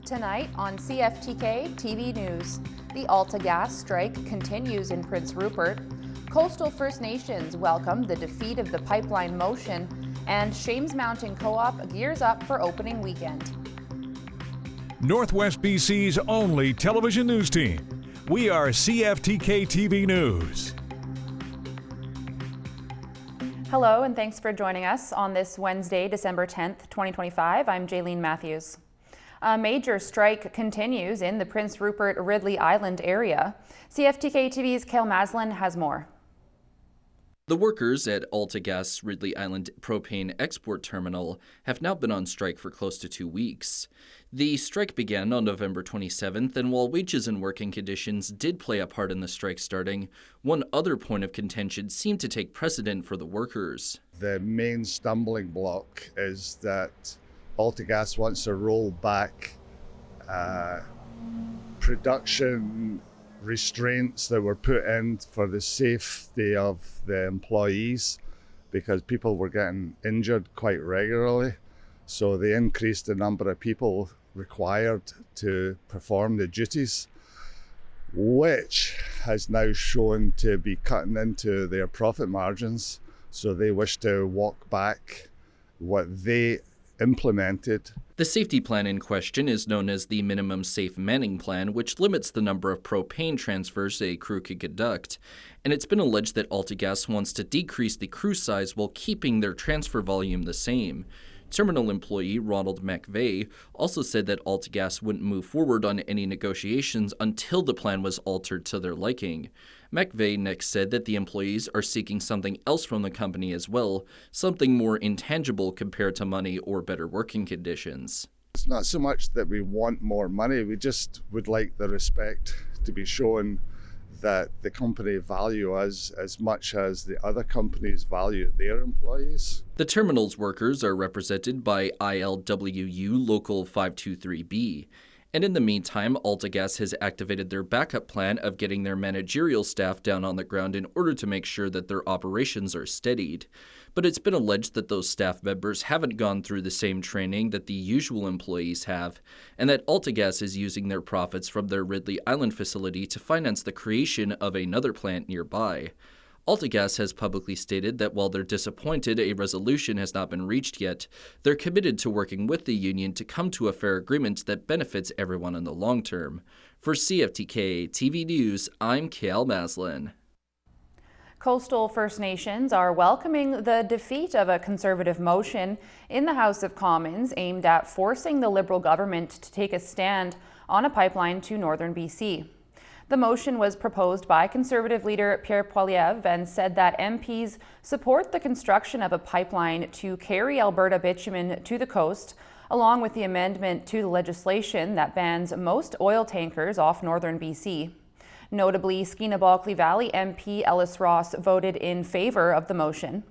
Tonight on CFTK-TV News, the AltaGas strike continues in Prince Rupert, Coastal First Nations welcome the defeat of the pipeline motion, and Shames Mountain Co-op gears up for opening weekend. Northwest BC's only television news team. We are CFTK-TV News. Hello, and thanks for joining us on this Wednesday, December 10th, 2025. I'm Jaylene Matthews. A major strike continues in the Prince Rupert Ridley Island area. CFTK-TV's Kale Maslin has more. The workers at AltaGas Ridley Island propane export terminal have now been on strike for close to 2 weeks. The strike began on November 27th, and while wages and working conditions did play a part in the strike starting, one other point of contention seemed to take precedent for the workers. The main stumbling block is that AltaGas wants to roll back production restraints that were put in for the safety of the employees because people were getting injured quite regularly. So they increased the number of people required to perform the duties, which has now shown to be cutting into their profit margins. So they wish to walk back what they implemented. The safety plan in question is known as the Minimum Safe Manning Plan, which limits the number of propane transfers a crew can conduct. And it's been alleged that AltaGas wants to decrease the crew size while keeping their transfer volume the same. Terminal employee Ronald McVeigh also said that AltaGas wouldn't move forward on any negotiations until the plan was altered to their liking. McVeigh next said that the employees are seeking something else from the company as well, something more intangible compared to money or better working conditions. It's not so much that we want more money, we just would like the respect to be shown that the company value us as much as the other companies value their employees. The terminal's workers are represented by ILWU Local 523B. And in the meantime, AltaGas has activated their backup plan of getting their managerial staff down on the ground in order to make sure that their operations are steadied. But it's been alleged that those staff members haven't gone through the same training that the usual employees have, and that AltaGas is using their profits from their Ridley Island facility to finance the creation of another plant nearby. AltaGas has publicly stated that while they're disappointed a resolution has not been reached yet, they're committed to working with the union to come to a fair agreement that benefits everyone in the long term. For CFTK TV News, I'm Kale Maslin. Coastal First Nations are welcoming the defeat of a Conservative motion in the House of Commons aimed at forcing the Liberal government to take a stand on a pipeline to northern BC. The motion was proposed by Conservative leader Pierre Poilievre and said that MPs support the construction of a pipeline to carry Alberta bitumen to the coast, along with the amendment to the legislation that bans most oil tankers off northern BC. Notably, Skeena-Balkley Valley MP Ellis Ross voted in favor of the motion.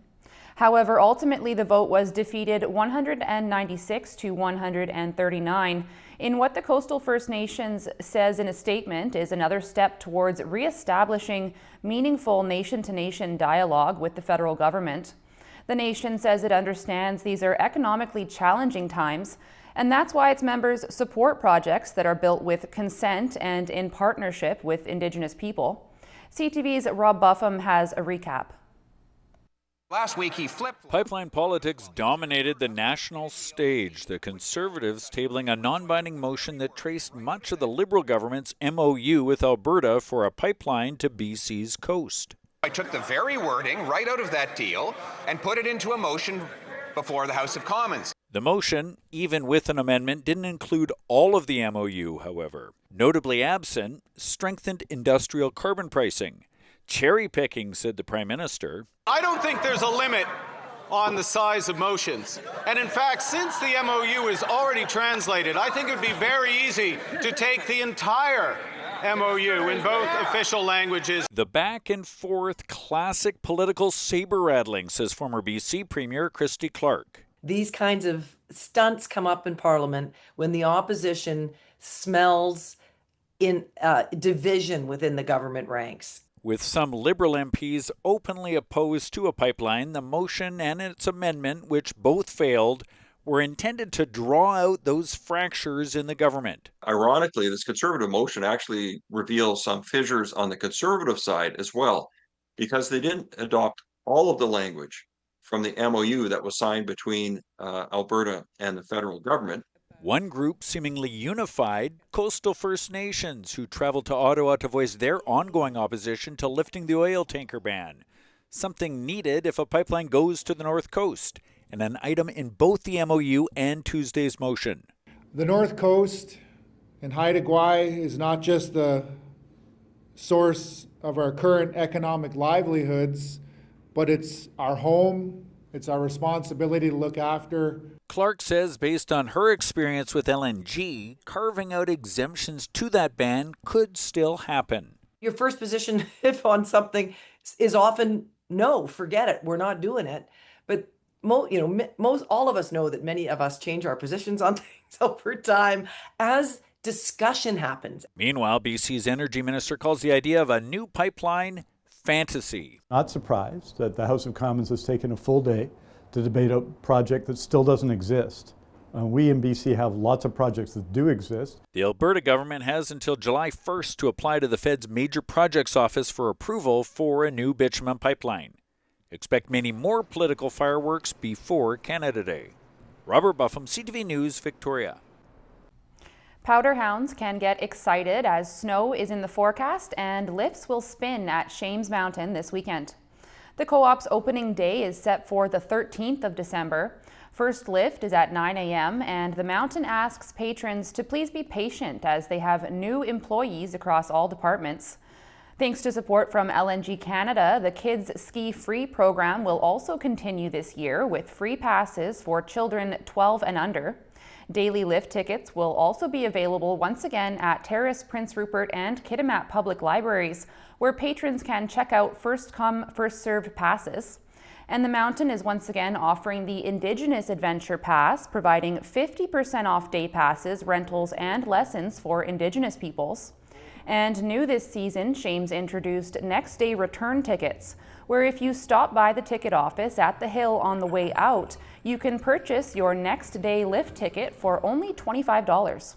However, ultimately the vote was defeated 196 to 139 in what the Coastal First Nations says in a statement is another step towards re-establishing meaningful nation-to-nation dialogue with the federal government. The nation says it understands these are economically challenging times, and that's why its members support projects that are built with consent and in partnership with Indigenous people. CTV's Rob Buffum has a recap. Last week he flipped. Pipeline politics dominated the national stage, the Conservatives tabling a non-binding motion that traced much of the Liberal government's MOU with Alberta for a pipeline to BC's coast. I took the very wording right out of that deal and put it into a motion before the House of Commons. The motion, even with an amendment, didn't include all of the MOU, however. Notably absent, strengthened industrial carbon pricing. Cherry picking, said the Prime Minister. I don't think there's a limit on the size of motions. And in fact, since the MOU is already translated, I think it would be very easy to take the entire MOU in both official languages. The back and forth classic political saber-rattling, says former BC Premier Christy Clark. These kinds of stunts come up in Parliament when the opposition smells in division within the government ranks. With some Liberal MPs openly opposed to a pipeline, the motion and its amendment, which both failed, were intended to draw out those fractures in the government. Ironically, this Conservative motion actually reveals some fissures on the Conservative side as well, because they didn't adopt all of the language from the MOU that was signed between Alberta and the federal government. One group seemingly unified, Coastal First Nations, who traveled to Ottawa to voice their ongoing opposition to lifting the oil tanker ban. Something needed if a pipeline goes to the North Coast, and an item in both the MOU and Tuesday's motion. The North Coast and Haida Gwaii is not just the source of our current economic livelihoods, but it's our home, it's our responsibility to look after. Clark says based on her experience with LNG, carving out exemptions to that ban could still happen. Your first position if on something is often, no, forget it, we're not doing it. But all of us know that many of us change our positions on things over time as discussion happens. Meanwhile, BC's Energy Minister calls the idea of a new pipeline fantasy. Not surprised that the House of Commons has taken a full day to debate a project that still doesn't exist. We in BC have lots of projects that do exist. The Alberta government has until July 1st to apply to the Fed's Major Projects Office for approval for a new bitumen pipeline. Expect many more political fireworks before Canada Day. Robert Buffum, CTV News, Victoria. Powder hounds can get excited as snow is in the forecast and lifts will spin at Shames Mountain this weekend. The co-op's opening day is set for the 13th of December. First lift is at 9 a.m. and the mountain asks patrons to please be patient as they have new employees across all departments. Thanks to support from LNG Canada, the Kids Ski Free program will also continue this year with free passes for children 12 and under. Daily lift tickets will also be available once again at Terrace, Prince Rupert and Kitimat public libraries, where patrons can check out first-come, first-served passes. And the mountain is once again offering the Indigenous Adventure Pass, providing 50% off day passes, rentals and lessons for Indigenous peoples. And new this season, Shames introduced next day return tickets, where if you stop by the ticket office at the Hill on the way out, you can purchase your next day lift ticket for only $25.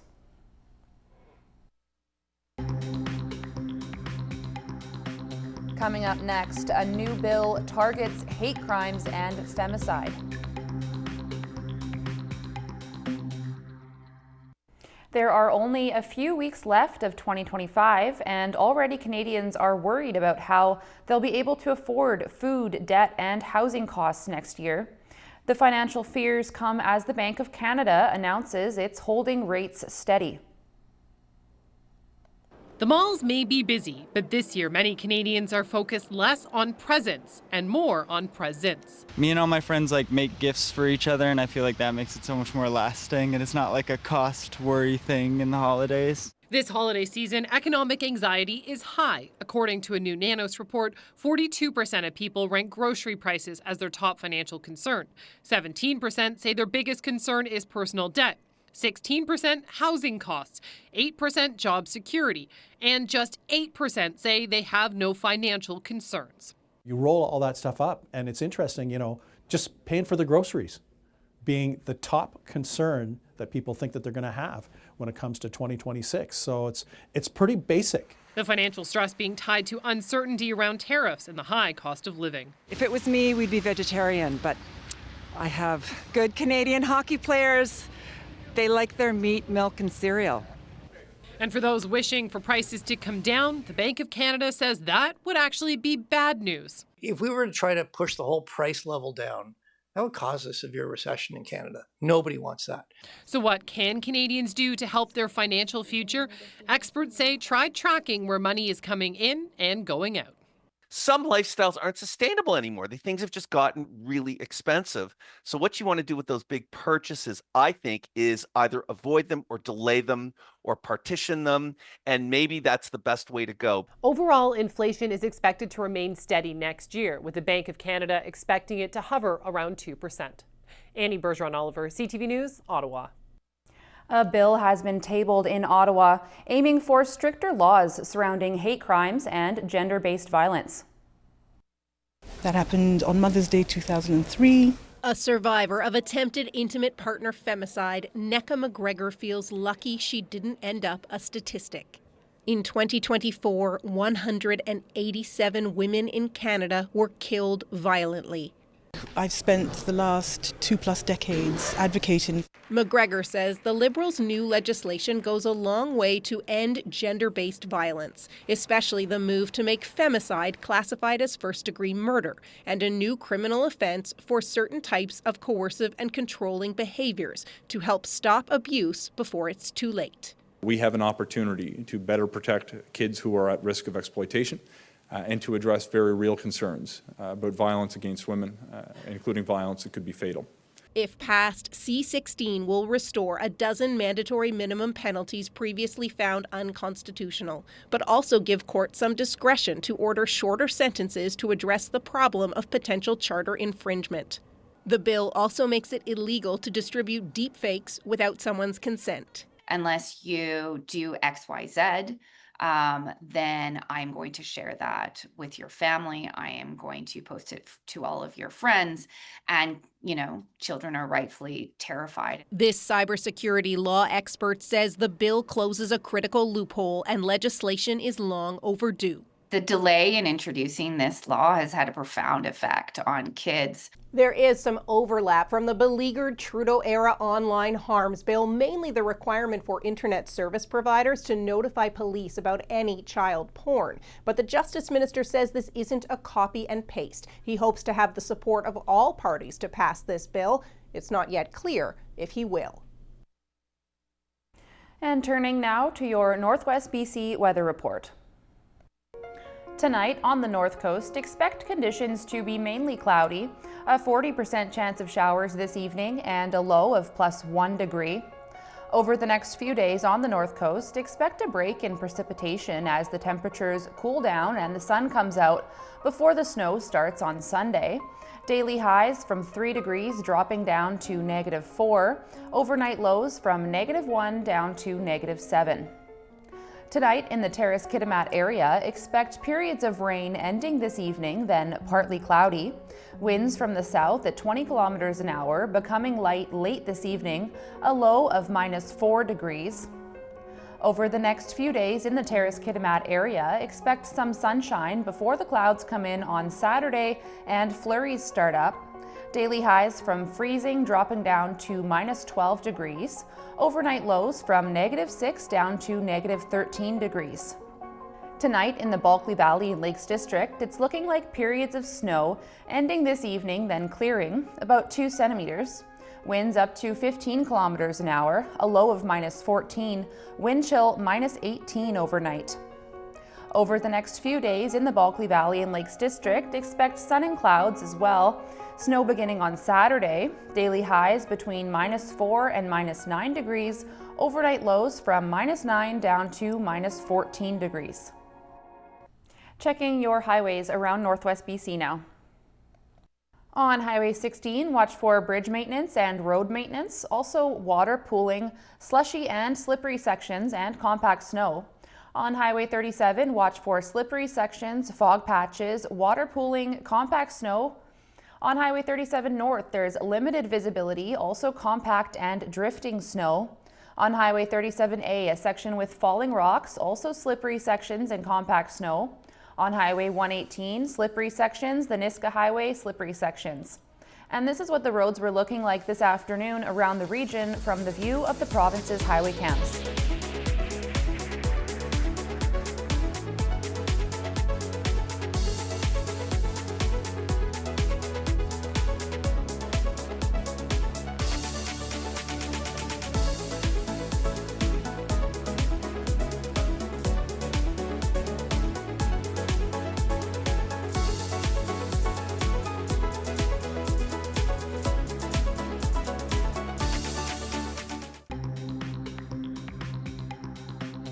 Coming up next, a new bill targets hate crimes and femicide. There are only a few weeks left of 2025, and already Canadians are worried about how they'll be able to afford food, debt, and housing costs next year. The financial fears come as the Bank of Canada announces it's holding rates steady. The malls may be busy, but this year many Canadians are focused less on presents and more on presents. Me and all my friends make gifts for each other, and I feel like that makes it so much more lasting, and it's not like a cost worry thing in the holidays. This holiday season, economic anxiety is high. According to a new Nanos report, 42% of people rank grocery prices as their top financial concern. 17% say their biggest concern is personal debt. 16% housing costs, 8% job security, and just 8% say they have no financial concerns. You roll all that stuff up, and it's interesting, just paying for the groceries being the top concern that people think that they're going to have when it comes to 2026. So it's pretty basic. The financial stress being tied to uncertainty around tariffs and the high cost of living. If it was me, we'd be vegetarian, but I have good Canadian hockey players. They like their meat, milk, and cereal. And for those wishing for prices to come down, the Bank of Canada says that would actually be bad news. If we were to try to push the whole price level down, that would cause a severe recession in Canada. Nobody wants that. So what can Canadians do to help their financial future? Experts say try tracking where money is coming in and going out. Some lifestyles aren't sustainable anymore. Things have just gotten really expensive. So what you want to do with those big purchases, I think, is either avoid them or delay them or partition them. And maybe that's the best way to go. Overall, inflation is expected to remain steady next year, with the Bank of Canada expecting it to hover around 2%. Annie Bergeron-Oliver, CTV News, Ottawa. A bill has been tabled in Ottawa aiming for stricter laws surrounding hate crimes and gender-based violence. That happened on Mother's Day 2003. A survivor of attempted intimate partner femicide, Necka McGregor feels lucky she didn't end up a statistic. In 2024, 187 women in Canada were killed violently. I've spent the last 2+ decades advocating. McGregor says the Liberals' new legislation goes a long way to end gender-based violence, especially the move to make femicide classified as first-degree murder and a new criminal offense for certain types of coercive and controlling behaviors to help stop abuse before it's too late. We have an opportunity to better protect kids who are at risk of exploitation and to address very real concerns about violence against women, including violence that could be fatal. If passed, C-16 will restore a dozen mandatory minimum penalties previously found unconstitutional, but also give courts some discretion to order shorter sentences to address the problem of potential charter infringement. The bill also makes it illegal to distribute deepfakes without someone's consent. Unless you do XYZ, then I'm going to share that with your family. I am going to post it to all of your friends. And, children are rightfully terrified. This cybersecurity law expert says the bill closes a critical loophole and legislation is long overdue. The delay in introducing this law has had a profound effect on kids. There is some overlap from the beleaguered Trudeau-era online harms bill, mainly the requirement for internet service providers to notify police about any child porn. But the Justice Minister says this isn't a copy and paste. He hopes to have the support of all parties to pass this bill. It's not yet clear if he will. And turning now to your Northwest BC weather report. Tonight on the North Coast, expect conditions to be mainly cloudy, a 40% chance of showers this evening and a low of +1 degree. Over the next few days on the North Coast, expect a break in precipitation as the temperatures cool down and the sun comes out before the snow starts on Sunday. Daily highs from 3 degrees dropping down to -4, overnight lows from -1 down to -7. Tonight in the Terrace-Kitimat area, expect periods of rain ending this evening, then partly cloudy. Winds from the south at 20 kilometers an hour, becoming light late this evening, a low of -4 degrees. Over the next few days in the Terrace-Kitimat area, expect some sunshine before the clouds come in on Saturday and flurries start up. Daily highs from freezing dropping down to -12 degrees. Overnight lows from -6 down to -13 degrees. Tonight in the Bulkley Valley and Lakes District, it's looking like periods of snow ending this evening, then clearing, about 2 centimeters. Winds up to 15 kilometers an hour, a low of -14, wind chill -18 overnight. Over the next few days in the Bulkley Valley and Lakes District, expect sun and clouds as well. Snow beginning on Saturday, daily highs between -4 and -9 degrees, overnight lows from -9 down to -14 degrees. Checking your highways around Northwest BC now. On Highway 16, watch for bridge maintenance and road maintenance, also water pooling, slushy and slippery sections and compact snow. On Highway 37, watch for slippery sections, fog patches, water pooling, compact snow. On Highway 37 North, there's limited visibility, also compact and drifting snow. On Highway 37A, a section with falling rocks, also slippery sections and compact snow. On Highway 118, slippery sections, the Niska Highway, slippery sections. And this is what the roads were looking like this afternoon around the region from the view of the province's highway cams.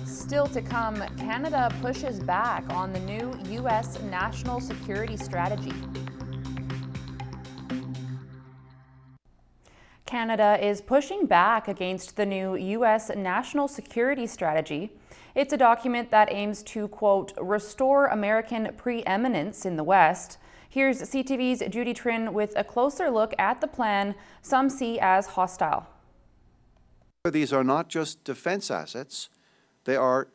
Still to come, Canada pushes back on the new U.S. national security strategy. Canada is pushing back against the new U.S. national security strategy. It's a document that aims to, quote, restore American preeminence in the West. Here's CTV's Judy Trin with a closer look at the plan some see as hostile. These are not just defense assets, they are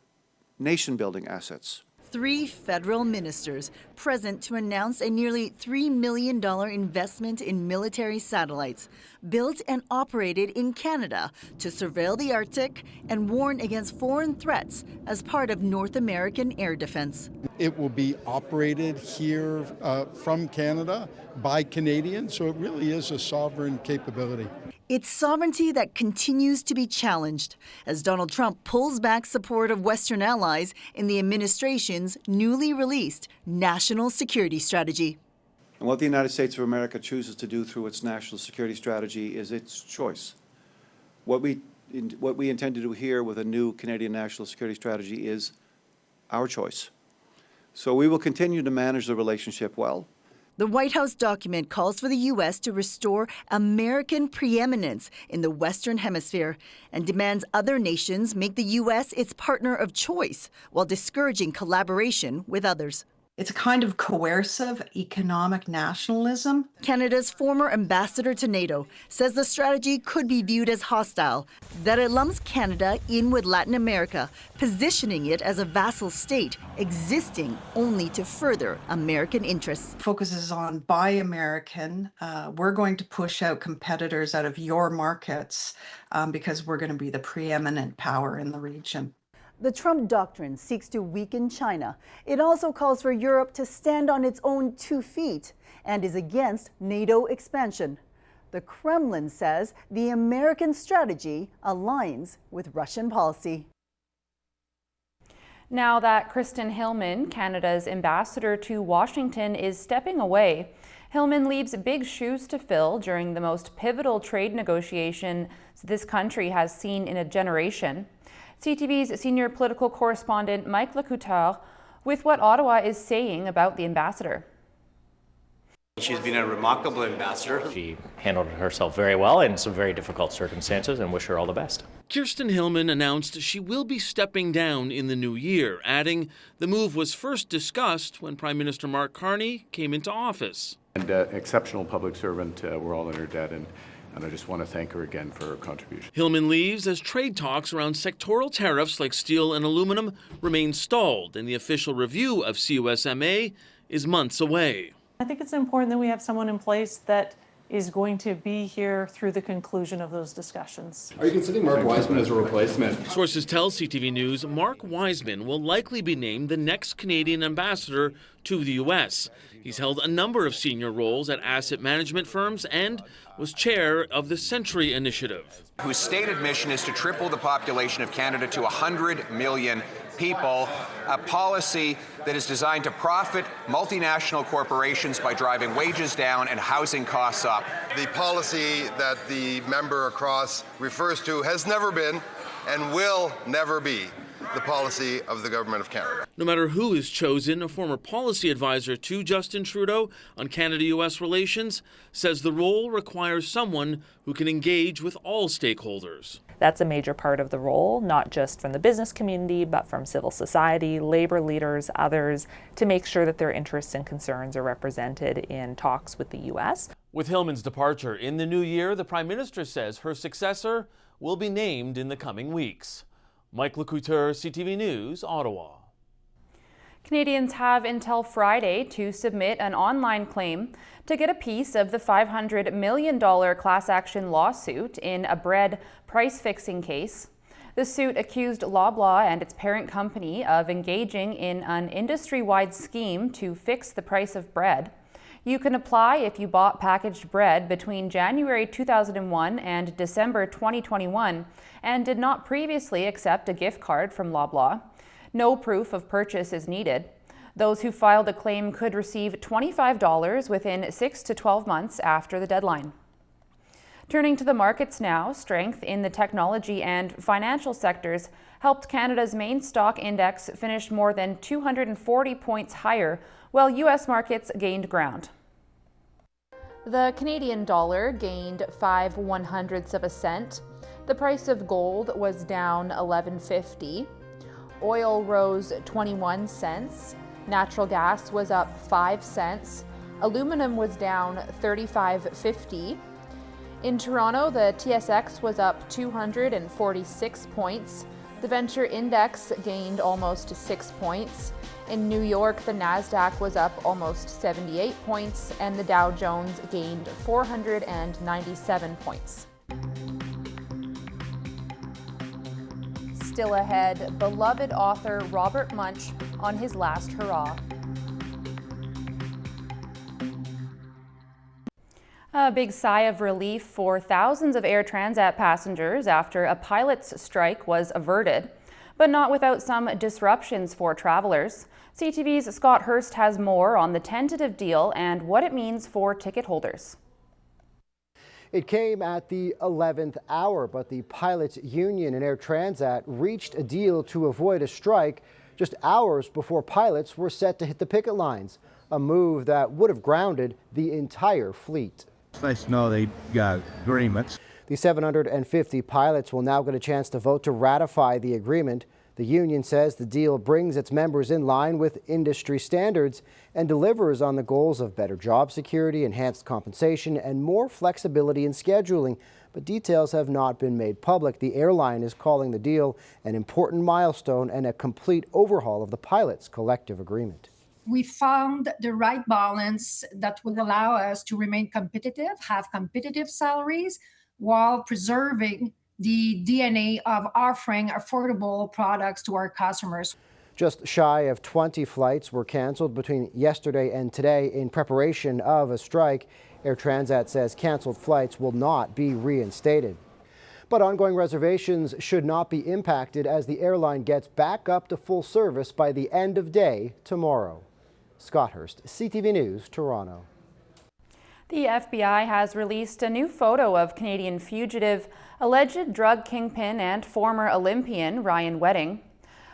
nation-building assets. 3 federal ministers present to announce a nearly $3 million investment in military satellites built and operated in Canada to surveil the Arctic and warn against foreign threats as part of North American air defense. It will be operated here from Canada by Canadians, so it really is a sovereign capability. It's sovereignty that continues to be challenged as Donald Trump pulls back support of Western allies in the administration's newly released national security strategy. And what the United States of America chooses to do through its national security strategy is its choice. What we intend to do here with a new Canadian national security strategy is our choice. So we will continue to manage the relationship well. The White House document calls for the U.S. to restore American preeminence in the Western Hemisphere and demands other nations make the U.S. its partner of choice while discouraging collaboration with others. It's a kind of coercive economic nationalism. Canada's former ambassador to NATO says the strategy could be viewed as hostile, that it lumps Canada in with Latin America, positioning it as a vassal state existing only to further American interests. Focuses on buy American. We're going to push out competitors out of your markets because we're going to be the preeminent power in the region. The Trump doctrine seeks to weaken China. It also calls for Europe to stand on its own 2 feet and is against NATO expansion. The Kremlin says the American strategy aligns with Russian policy. Now that Kristen Hillman, Canada's ambassador to Washington, is stepping away, Hillman leaves big shoes to fill during the most pivotal trade negotiation this country has seen in a generation. CTV's senior political correspondent Mike Lecouteur with what Ottawa is saying about the ambassador. She's been a remarkable ambassador. She handled herself very well in some very difficult circumstances, and wish her all the best. Kirsten Hillman announced she will be stepping down in the new year, adding the move was first discussed when Prime Minister Mark Carney came into office. And exceptional public servant, we're all in her debt, and I just want to thank her again for her contribution. Hillman leaves as trade talks around sectoral tariffs like steel and aluminum remain stalled, and the official review of CUSMA is months away. I think it's important that we have someone in place that is going to be here through the conclusion of those discussions. Are you considering Mark Wiseman as a replacement? Sources tell CTV News Mark Wiseman will likely be named the next Canadian ambassador to the U.S. He's held a number of senior roles at asset management firms and was chair of the Century Initiative, whose stated mission is to triple the population of Canada to 100 million people, a policy that is designed to profit multinational corporations by driving wages down and housing costs up. The policy that the member across refers to has never been and will never be the policy of the Government of Canada. No matter who is chosen, a former policy advisor to Justin Trudeau on Canada-U.S. relations says the role requires someone who can engage with all stakeholders. That's a major part of the role, not just from the business community, but from civil society, labor leaders, others, to make sure that their interests and concerns are represented in talks with the U.S. With Hillman's departure in the new year, the Prime Minister says her successor will be named in the coming weeks. Mike Lecouteur, CTV News, Ottawa. Canadians have until Friday to submit an online claim to get a piece of the $500 million class action lawsuit in a bread price-fixing case. The suit accused Loblaw and its parent company of engaging in an industry-wide scheme to fix the price of bread. You can apply if you bought packaged bread between January 2001 and December 2021 and did not previously accept a gift card from Loblaw. No proof of purchase is needed. Those who filed a claim could receive $25 within 6 to 12 months after the deadline. Turning to the markets now, strength in the technology and financial sectors helped Canada's main stock index finish more than 240 points higher, while U.S. markets gained ground. The Canadian dollar gained 5/100ths of a cent. The price of gold was down $11.50. Oil rose 21 cents. Natural gas was up 5 cents. Aluminum was down 35.50. In Toronto, the TSX was up 246 points. The Venture Index gained almost 6 points. In New York, the Nasdaq was up almost 78 points, and the Dow Jones gained 497 points. Still ahead, beloved author Robert Munsch on his last hurrah. A big sigh of relief for thousands of Air Transat passengers after a pilot's strike was averted, but not without some disruptions for travelers. CTV's Scott Hurst has more on the tentative deal and what it means for ticket holders. It came at the 11th hour, but the pilots' union and Air Transat reached a deal to avoid a strike just hours before pilots were set to hit the picket lines, a move that would have grounded the entire fleet. It's nice to know they got agreements. The 750 pilots will now get a chance to vote to ratify the agreement. The union says the deal brings its members in line with industry standards and delivers on the goals of better job security, enhanced compensation, and more flexibility in scheduling. But details have not been made public. The airline is calling the deal an important milestone and a complete overhaul of the pilots' collective agreement. We found the right balance that will allow us to remain competitive, have competitive salaries, while preserving the DNA of offering affordable products to our customers. Just shy of 20 flights were canceled between yesterday and today in preparation of a strike. Air Transat says canceled flights will not be reinstated. But ongoing reservations should not be impacted as the airline gets back up to full service by the end of day tomorrow. Scott Hurst, CTV News, Toronto. The FBI has released a new photo of Canadian fugitive, alleged drug kingpin and former Olympian Ryan Wedding.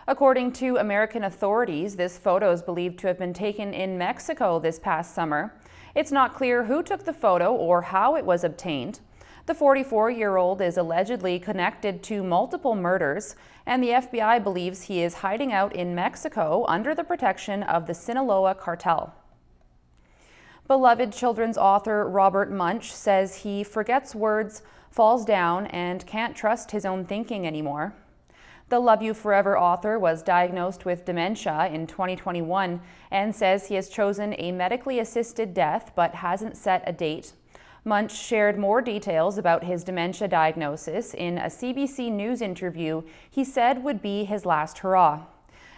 According to American authorities, this photo is believed to have been taken in Mexico this past summer. It's not clear who took the photo or how it was obtained. The 44-year-old is allegedly connected to multiple murders, and the FBI believes he is hiding out in Mexico under the protection of the Sinaloa cartel. Beloved children's author Robert Munsch says he forgets words, falls down, and can't trust his own thinking anymore. The Love You Forever author was diagnosed with dementia in 2021 and says he has chosen a medically assisted death but hasn't set a date. Munsch shared more details about his dementia diagnosis in a CBC News interview he said would be his last hurrah.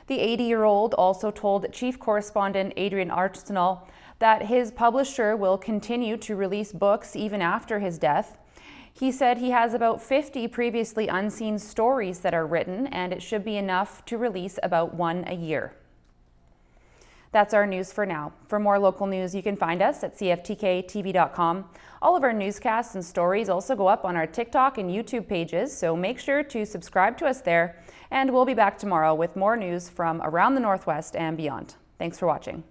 The 80-year-old also told chief correspondent Adrian Arsenault that his publisher will continue to release books even after his death. He said he has about 50 previously unseen stories that are written, and it should be enough to release about one a year. That's our news for now. For more local news, you can find us at CFTK-TV.com. All of our newscasts and stories also go up on our TikTok and YouTube pages, so make sure to subscribe to us there. And we'll be back tomorrow with more news from around the Northwest and beyond. Thanks for watching.